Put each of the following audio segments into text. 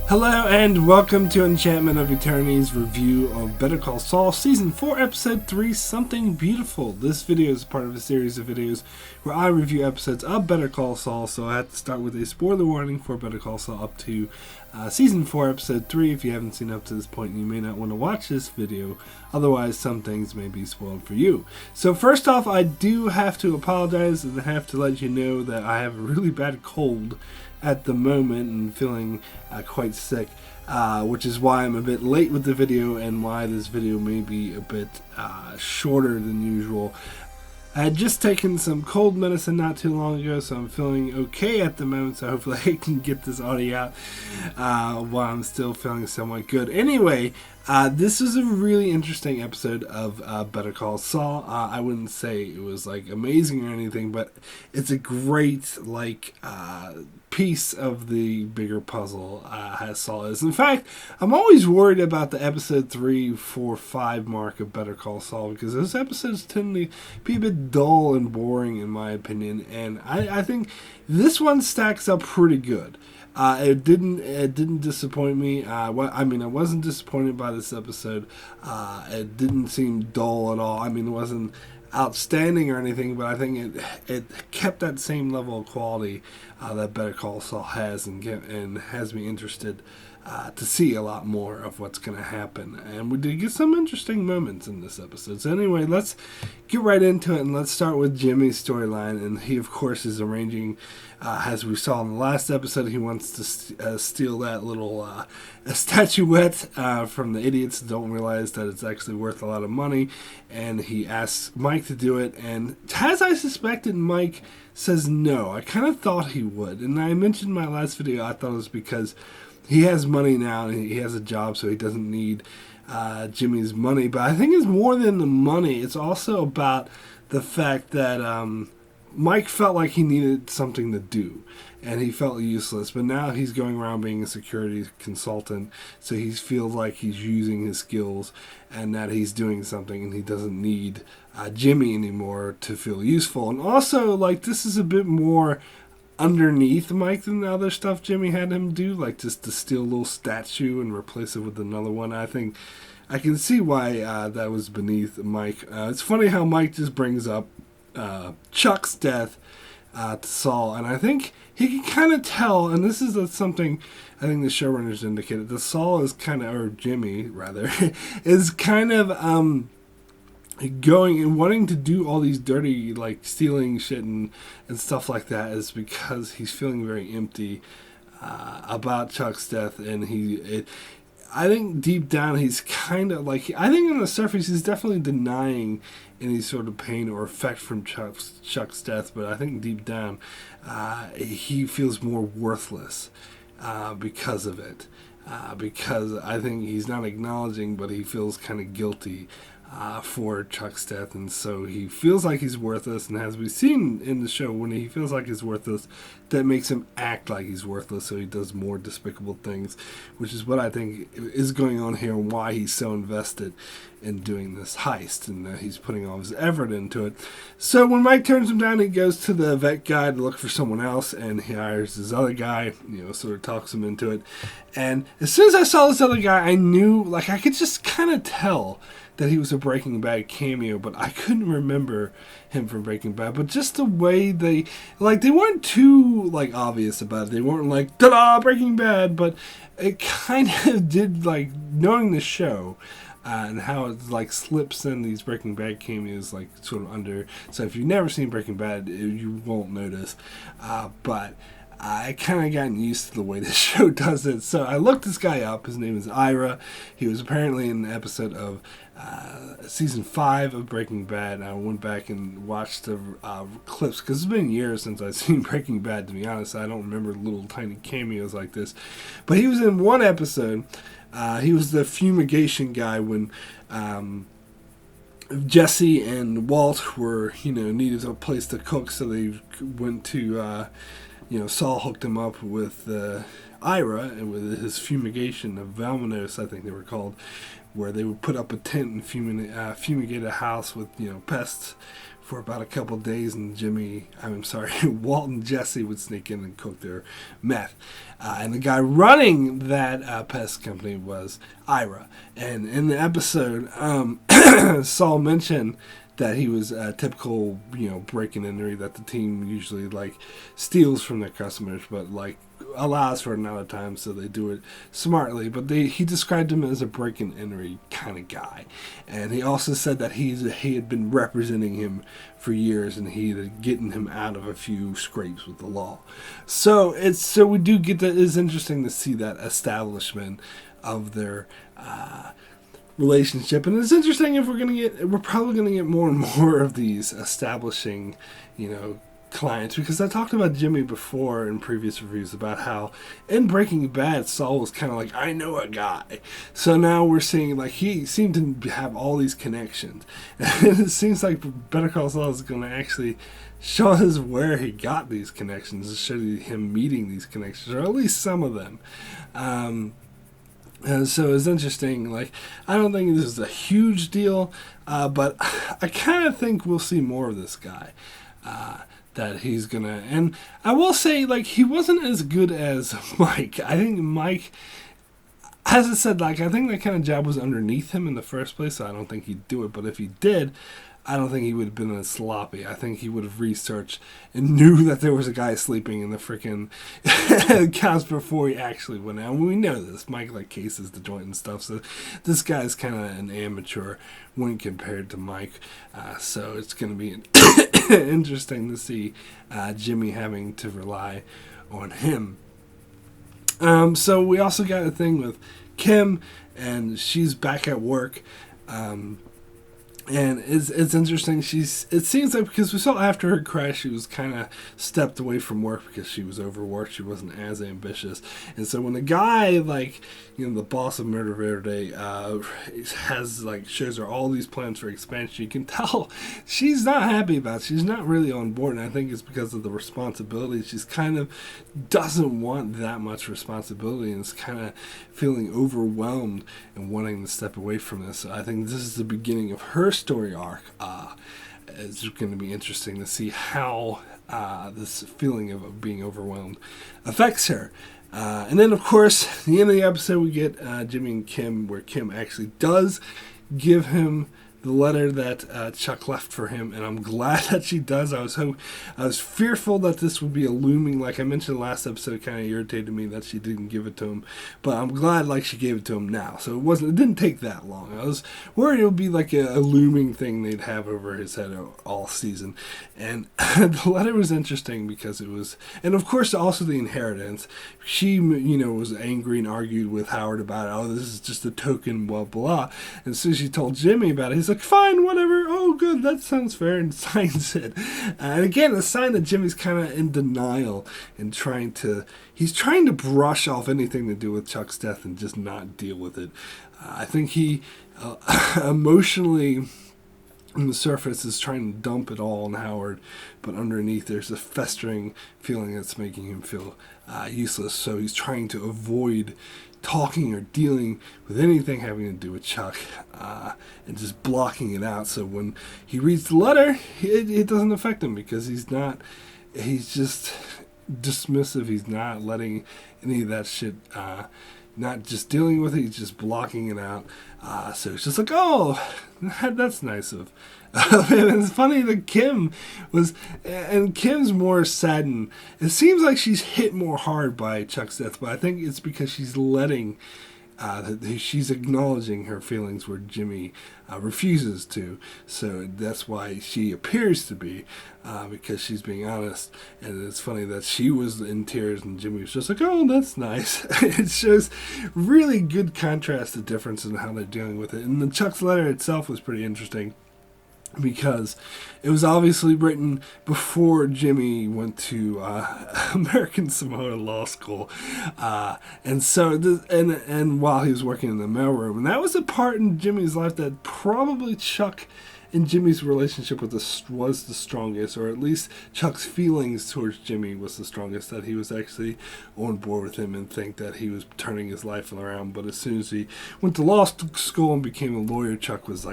Hello and welcome to Enchantment of Eternity's review of Better Call Saul Season 4 Episode 3, Something Beautiful. This video is part of a series of videos where I review episodes of Better Call Saul, so I have to start with a spoiler warning for Better Call Saul up to Season 4 Episode 3. If you haven't seen up to this point, you may not want to watch this video, otherwise some things may be spoiled for you. So first off, I do have to apologize and have to let you know that I have a really bad cold at the moment and feeling quite sick, which is why I'm a bit late with the video and why this video may be a bit shorter than usual. I had just taken some cold medicine not too long ago, so I'm feeling okay at the moment, so hopefully I can get this audio out while I'm still feeling somewhat good. Anyway, this is a really interesting episode of Better Call Saul. I wouldn't say it was like amazing or anything, but it's a great piece of the bigger puzzle as Saul is. In fact, I'm always worried about the episode 3, 4, 5 mark of Better Call Saul because those episodes tend to be a bit dull and boring in my opinion, and I think this one stacks up pretty good. It didn't disappoint me. I wasn't disappointed by this episode. It didn't seem dull at all. I mean, it wasn't outstanding or anything, but I think it kept that same level of quality that Better Call Saul has, and has me interested to see a lot more of what's going to happen. And we did get some interesting moments in this episode. So anyway, let's get right into it, and let's start with Jimmy's storyline. And he, of course, is arranging, as we saw in the last episode, he wants to steal that little statuette from the idiots that don't realize that it's actually worth a lot of money. And he asks Mike to do it, and as I suspected, Mike says no. I kind of thought he would, and I mentioned in my last video I thought it was because he has money now and he has a job, so he doesn't need Jimmy's money. But I think it's more than the money. It's also about the fact that Mike felt like he needed something to do, and he felt useless. But now he's going around being a security consultant, so he feels like he's using his skills and that he's doing something, and he doesn't need Jimmy anymore to feel useful. And also, like, this is a bit more underneath Mike than the other stuff Jimmy had him do, like just to steal a little statue and replace it with another one. I think I can see why that was beneath Mike. It's funny how Mike just brings up Chuck's death to Saul, and I think he can kind of tell, and this is something I think the showrunners indicated, that Saul is kind of, or Jimmy rather, is kind of going and wanting to do all these dirty, like stealing shit and stuff like that, is because he's feeling very empty about Chuck's death. And I think deep down he's kind of like, I think on the surface he's definitely denying any sort of pain or effect from Chuck's death, but I think deep down he feels more worthless because of it, because I think he's not acknowledging, but he feels kind of guilty for Chuck's death, and so he feels like he's worthless. And as we've seen in the show, when he feels like he's worthless, that makes him act like he's worthless, so he does more despicable things, which is what I think is going on here and why he's so invested in doing this heist, and he's putting all his effort into it. So when Mike turns him down, he goes to the vet guy to look for someone else, and he hires this other guy, sort of talks him into it. And as soon as I saw this other guy, I knew, like, I could just kind of tell that he was a Breaking Bad cameo, but I couldn't remember him from Breaking Bad. But just the way they weren't too, like, obvious about it. They weren't like, ta-da, Breaking Bad, but it kind of did, like, knowing the show and how it, like, slips in these Breaking Bad cameos, like, sort of under. So if you've never seen Breaking Bad, you won't notice. But I kind of gotten used to the way this show does it. So I looked this guy up. His name is Ira. He was apparently in an episode of season 5 of Breaking Bad. I went back and watched the clips because it's been years since I've seen Breaking Bad, to be honest. I don't remember little tiny cameos like this. But he was in one episode. He was the fumigation guy when Jesse and Walt were, needed a place to cook, so they went to Saul hooked him up with Ira, and with his fumigation of Valmanos, I think they were called, where they would put up a tent and fumigate a house with pests for about a couple of days, and Walt and Jesse would sneak in and cook their meth. And the guy running that pest company was Ira. And in the episode, Saul mentioned that he was a typical, break and entry that the team usually steals from their customers, but allows for another time, so they do it smartly. But he described him as a break and entry kind of guy, and he also said that he had been representing him for years, and he had gotten him out of a few scrapes with the law. So we do get that. It's interesting to see that establishment of their relationship, and it's interesting if we're probably gonna get more and more of these establishing, clients, because I talked about Jimmy before in previous reviews about how in Breaking Bad Saul was kind of like, I know a guy. So now we're seeing he seemed to have all these connections, and it seems like Better Call Saul is going to actually show us where he got these connections, show him meeting these connections, or at least some of them. And so it's interesting. I don't think this is a huge deal, but I kind of think we'll see more of this guy. That he's gonna, and I will say, he wasn't as good as Mike. I think Mike, as I said, I think that kind of job was underneath him in the first place, so I don't think he'd do it. But if he did, I don't think he would have been as sloppy. I think he would have researched and knew that there was a guy sleeping in the freaking couch before he actually went out. We know this. Mike cases the joint and stuff, so this guy's kind of an amateur when compared to Mike. So it's going to be interesting to see Jimmy having to rely on him. So we also got a thing with Kim, and she's back at work. And it's interesting. It seems like, because we saw after her crash, she was kind of stepped away from work because she was overworked. She wasn't as ambitious. And so when the guy, the boss of Murder Verde, has shows her all these plans for expansion, you can tell she's not happy about it. She's not really on board, and I think it's because of the responsibility. She's kind of doesn't want that much responsibility, and is kind of feeling overwhelmed and wanting to step away from this. So I think this is the beginning of her story arc. It's going to be interesting to see how this feeling of being overwhelmed affects her. And then, of course, at the end of the episode, we get Jimmy and Kim, where Kim actually does give him the letter that Chuck left for him, and I'm glad that she does. I was fearful that this would be a looming, like I mentioned last episode, kind of irritated me that she didn't give it to him, but I'm glad she gave it to him now. So it didn't take that long. I was worried it would be a looming thing they'd have over his head all season. And the letter was interesting because it was, and of course also the inheritance. She, was angry and argued with Howard about, this is just a token, blah, blah. And so she told Jimmy about it. He's like, fine, whatever. Oh, good, that sounds fair, and signs it. And again, a sign that Jimmy's kind of in denial and he's trying to brush off anything to do with Chuck's death and just not deal with it. I think he emotionally, on the surface, is trying to dump it all on Howard, but underneath there's a festering feeling that's making him feel useless. So he's trying to avoid talking or dealing with anything having to do with Chuck, and just blocking it out. So when he reads the letter, it doesn't affect him, because he's just dismissive. He's not letting any of that shit, not just dealing with it, he's just blocking it out. So it's just like, oh, that's nice of him. It's funny that Kim's more saddened. It seems like she's hit more hard by Chuck's death, but I think it's because she's she's acknowledging her feelings where Jimmy refuses to. So that's why she appears to be, because she's being honest. And it's funny that she was in tears and Jimmy was just like, oh, that's nice. It shows really good contrast, the difference in how they're dealing with it. And the Chuck's letter itself was pretty interesting, because it was obviously written before Jimmy went to American Samoa Law School, and so and while he was working in the mailroom, and that was a part in Jimmy's life that probably Chuck and Jimmy's relationship was the strongest, or at least Chuck's feelings towards Jimmy was the strongest, that he was actually on board with him and think that he was turning his life around. But as soon as he went to law school and became a lawyer, Chuck was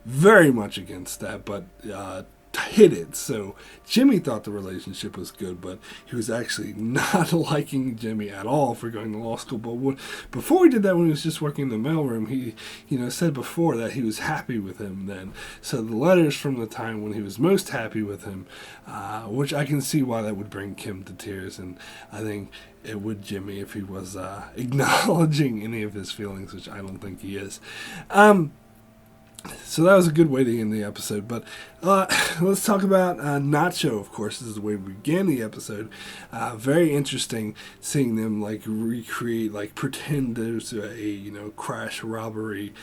very much against that, but hid it. So Jimmy thought the relationship was good, but he was actually not liking Jimmy at all for going to law school. But before he did that, when he was just working in the mailroom, he, said before that he was happy with him then. So the letters from the time when he was most happy with him, which I can see why that would bring Kim to tears, and I think it would Jimmy if he was acknowledging any of his feelings, which I don't think he is. So that was a good way to end the episode. But let's talk about Nacho, of course. This is the way we began the episode. Very interesting seeing them recreate, pretend there's a crash robbery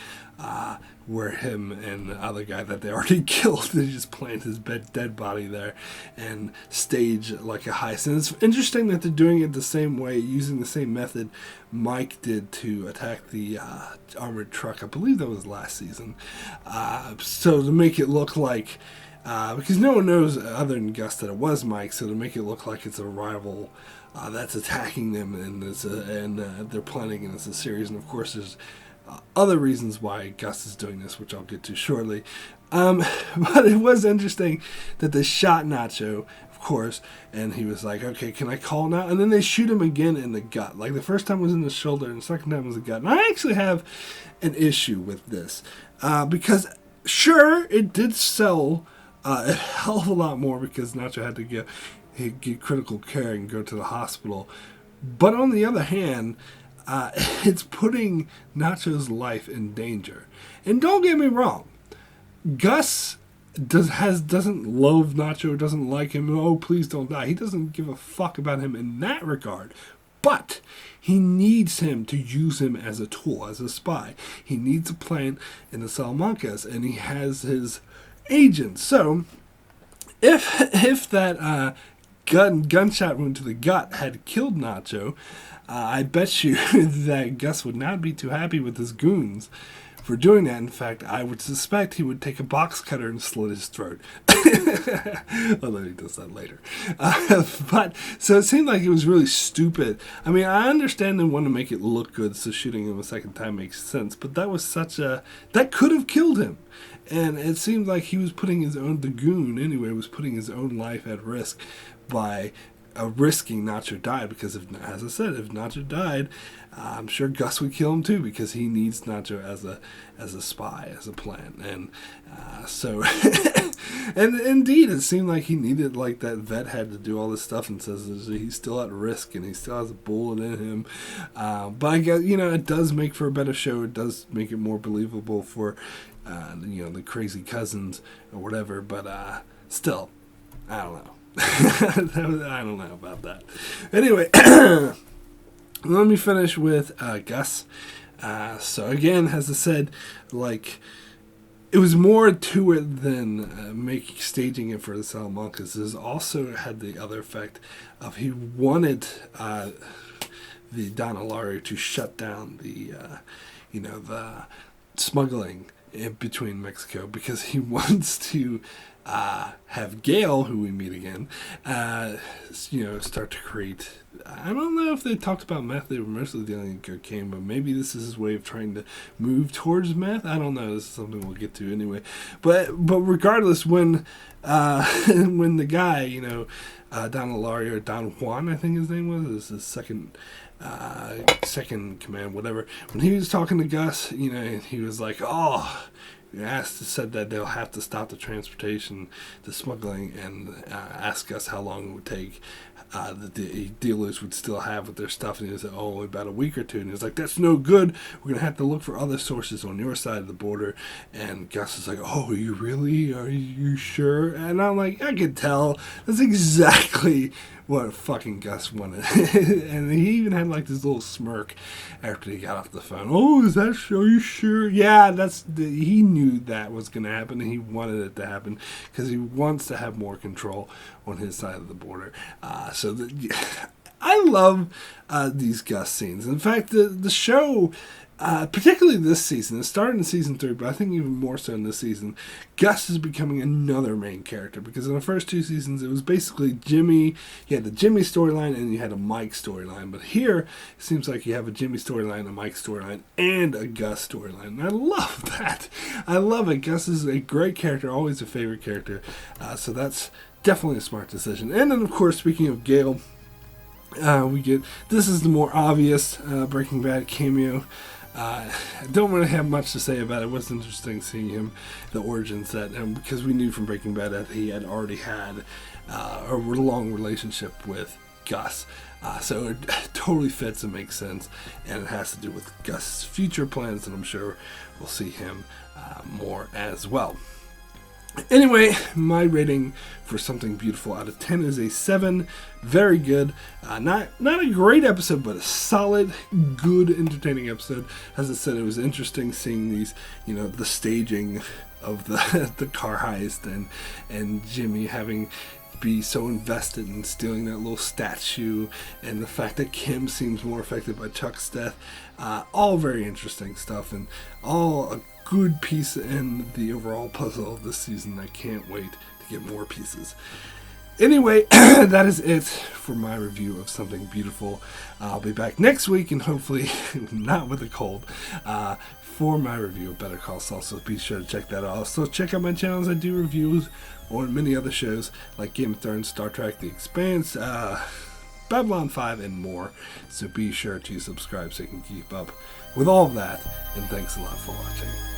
where him and the other guy that they already killed, they just plant his dead body there and stage like a heist. And it's interesting that they're doing it the same way, using the same method Mike did to attack the armored truck. I believe that was last season. So to make it look like, because no one knows other than Gus that it was Mike, so to make it look like it's a rival that's attacking them, and they're planning, and it's a series. And of course there's other reasons why Gus is doing this, which I'll get to shortly. But it was interesting that they shot Nacho, of course, and he was like, okay, can I call now? And then they shoot him again in the gut. Like the first time was in the shoulder, and the second time was the gut. And I actually have an issue with this, because sure, it did sell a hell of a lot more because Nacho had to get critical care and go to the hospital. But on the other hand, it's putting Nacho's life in danger. And don't get me wrong, Gus doesn't love Nacho, doesn't like him. Oh, please don't die. He doesn't give a fuck about him in that regard. But he needs him to use him as a tool, as a spy. He needs a plan in the Salamancas, and he has his agents. So if that gunshot wound to the gut had killed Nacho, I bet you that Gus would not be too happy with his goons for doing that. In fact, I would suspect he would take a box cutter and slit his throat. Although he does that later. But so it seemed like it was really stupid. I mean, I understand they want to make it look good, so shooting him a second time makes sense. But that was that could have killed him. And it seemed like he was putting the goon anyway, was putting his own life at risk by risking Nacho died, because as I said, if Nacho died, I'm sure Gus would kill him too, because he needs Nacho as a spy, as a plan. And so and indeed it seemed like he needed, like, that vet had to do all this stuff, and says he's still at risk and he still has a bullet in him, but I guess it does make for a better show. It does make it more believable for the crazy cousins or whatever, but still, I don't know. I don't know about that. Anyway, let me finish with Gus. So again, as I said, it was more to it than staging it for the Salamancas. This also had the other effect of he wanted the Don Hilario to shut down the smuggling in between Mexico, because he wants to have Gail, who we meet again, start to create. I don't know if they talked about meth. They were mostly dealing in cocaine, but maybe this is his way of trying to move towards meth. I don't know. This is something we'll get to anyway. But regardless, when the guy, Don Hilario, Don Juan, I think his name was his second command, whatever. When he was talking to Gus, he was like, "Oh." Said that they'll have to stop the transportation, the smuggling, and ask us how long it would take that the dealers would still have with their stuff. And he said, "Oh, about a week or two." And he was like, "That's no good. We're going to have to look for other sources on your side of the border." And Gus is like, "Oh, are you really? Are you sure?" And I'm like, I could tell. That's exactly what fucking Gus wanted. And he even had this little smirk after he got off the phone. "Oh, are you sure?" Yeah, he knew that was going to happen, and he wanted it to happen because he wants to have more control on his side of the border. I love these Gus scenes. In fact, the show Particularly this season. It started in season 3, but I think even more so in this season. Gus is becoming another main character, because in the first 2 seasons it was basically Jimmy. You had the Jimmy storyline and you had a Mike storyline. But here it seems like you have a Jimmy storyline, a Mike storyline, and a Gus storyline. And I love that. I love it. Gus is a great character, always a favorite character. So that's definitely a smart decision. And then, of course, speaking of Gale, we get, this is the more obvious Breaking Bad cameo. I don't really have much to say about it. It was interesting seeing him, the origins that, because we knew from Breaking Bad that he had already had a long relationship with Gus. So it totally fits and makes sense, and it has to do with Gus' future plans, and I'm sure we'll see him more as well. Anyway, my rating for Something Beautiful out of 10 is a 7. Very good. Not a great episode, but a solid, good, entertaining episode. As I said, it was interesting seeing these, the staging of the car heist and Jimmy having be so invested in stealing that little statue, and the fact that Kim seems more affected by Chuck's death. All very interesting stuff, and all a good piece in the overall puzzle of this season. I can't wait to get more pieces. Anyway, that is it for my review of Something Beautiful. I'll be back next week, and hopefully not with a cold, for my review of Better Call Saul, so be sure to check that out. Also, check out my channels. I do reviews on many other shows like Game of Thrones, Star Trek, The Expanse, Babylon 5, and more. So be sure to subscribe so you can keep up with all of that, and thanks a lot for watching.